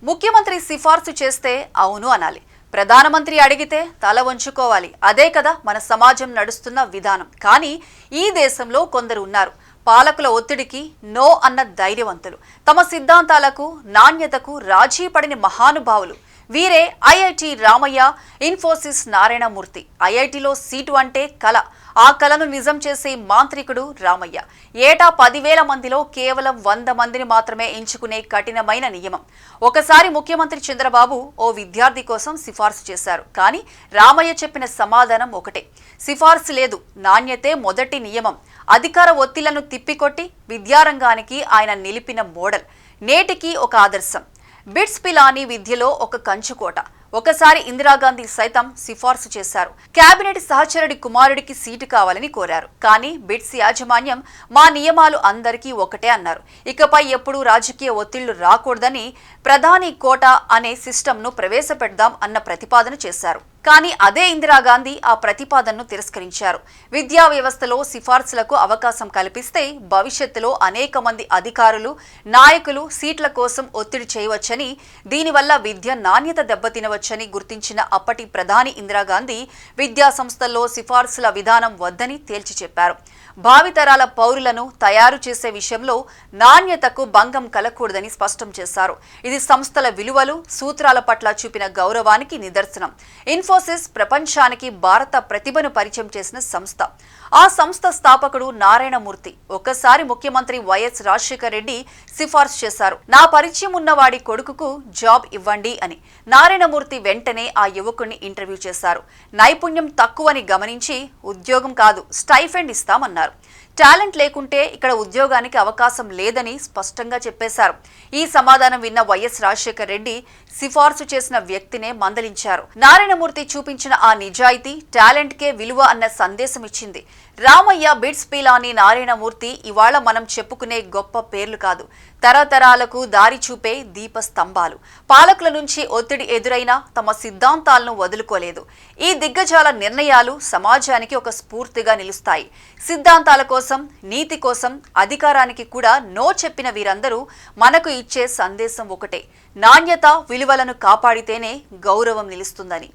ముఖ్యమంత్రి సిఫార్సు చేస్తే అవును అనాలి. ప్రధానమంత్రి అడిగితే తల వంచుకోవాలి. అదే కదా మన సమాజం నడుస్తున్న విధానం. కానీ ఈ దేశంలో కొందరు ఉన్నారు. పాలకుల ఒత్తిడికి నో అన్న ధైర్యవంతులు. తమ సిద్ధాంతాలకు, నాణ్యతకు రాజీ పడిన మహానుభావులు. వీరే ఐఐటి రామయ్య, ఇన్ఫోసిస్ నారాయణమూర్తి. ఐఐటిలో సీటు అంటే కల. ఆ కలను నిజం చేసే మాంత్రికుడు రామయ్య. ఏటా 10,000 మందిలో కేవలం 100 మందిని మాత్రమే ఎంచుకునే కఠినమైన నియమం. ఒకసారి ముఖ్యమంత్రి చంద్రబాబు ఓ విద్యార్థి కోసం సిఫార్సు చేశారు. కానీ రామయ్య చెప్పిన సమాధానం ఒకటే: సిఫార్సు లేదు, నాణ్యతే మొదటి నియమం. అధికార ఒత్తిళ్లను తిప్పికొట్టి విద్యారంగానికి ఆయన నిలిపిన మోడల్ నేటికి ఒక ఆదర్శం. బిట్స్ పిలానీ విద్యలో ఒక కంచుకోట. ఒకసారి ఇందిరాగాంధీ సైతం సిఫార్సు చేశారు. కేబినెట్ సహచరుడి కుమారుడికి సీటు కావాలని కోరారు. కానీ బిట్స్ యాజమాన్యం మా నియమాలు అందరికీ ఒకటే అన్నారు. ఇకపై ఎప్పుడూ రాజకీయ ఒత్తిళ్లు రాకూడదని ప్రధాని కోట అనే సిస్టమ్ను ప్రవేశపెడదాం అన్న ప్రతిపాదన చేశారు. కానీ అదే ఇందిరాగాంధీ ఆ ప్రతిపాదనను తిరస్కరించారు. విద్యా వ్యవస్థలో సిఫార్సులకు అవకాశం కల్పిస్తే భవిష్యత్తులో అనేక మంది అధికారులు, నాయకులు సీట్ల కోసం ఒత్తిడి చేయవచ్చని, దీనివల్ల విద్య నాణ్యత దెబ్బతినవచ్చని గుర్తించిన అప్పటి ప్రధాని ఇందిరాగాంధీ విద్యా సంస్థల్లో సిఫార్సుల విధానం వద్దని తేల్చి చెప్పారు. భావితరాల పౌరులను తయారు చేసే విషయంలో నాణ్యతకు భంగం కలగకూడదని స్పష్టం చేశారు. ఇది సంస్థల విలువలు, సూత్రాల పట్ల చూపిన గౌరవానికి నిదర్శనం. ఇన్ఫోసిస్ ప్రపంచానికి భారత ప్రతిభను పరిచయం చేసిన సంస్థ. ఆ సంస్థ స్థాపకుడు నారాయణమూర్తి. ఒక్కసారి ముఖ్యమంత్రి వైఎస్ రాజశేఖర రెడ్డి సిఫార్సు చేశారు, నా పరిచయం ఉన్నవాడి కొడుకుకు జాబ్ ఇవ్వండి అని. నారాయణమూర్తి వెంటనే ఆ యువకుడిని ఇంటర్వ్యూ చేశారు. నైపుణ్యం తక్కువని గమనించి ఉద్యోగం కాదు, స్టైఫెండ్ ఇస్తామన్నారు. టాలెంట్ లేకుంటే ఇక్కడ ఉద్యోగానికి అవకాశం లేదని స్పష్టంగా చెప్పేశారు. ఈ సమాధానం విన్న వైఎస్ రాజశేఖర రెడ్డి సిఫార్సు చేసిన వ్యక్తినే మందలించారు. నారాయణమూర్తి చూపించిన ఆ నిజాయితీ టాలెంట్కే విలువ అన్న సందేశం ఇచ్చింది. రామయ్య, బిట్స్ పిలానీ, నారాయణమూర్తి ఇవాళ మనం చెప్పుకునే గొప్ప పేర్లు కాదు, తరతరాలకు దారి చూపే దీపస్తంభాలు. పాలకుల నుంచి ఒత్తిడి ఎదురైనా తమ సిద్ధాంతాలను వదులుకోలేదు. ఈ దిగ్గజాల నిర్ణయాలు సమాజానికి ఒక స్ఫూర్తిగా నిలుస్తాయి. సిద్ధాంతాల కోసం, నీతి కోసం, అధికారానికి కూడా నో చెప్పిన వీరందరూ మనకు ఇచ్చే సందేశం ఒకటే: నాణ్యత, విలువలను కాపాడితేనే గౌరవం నిలుస్తుందని.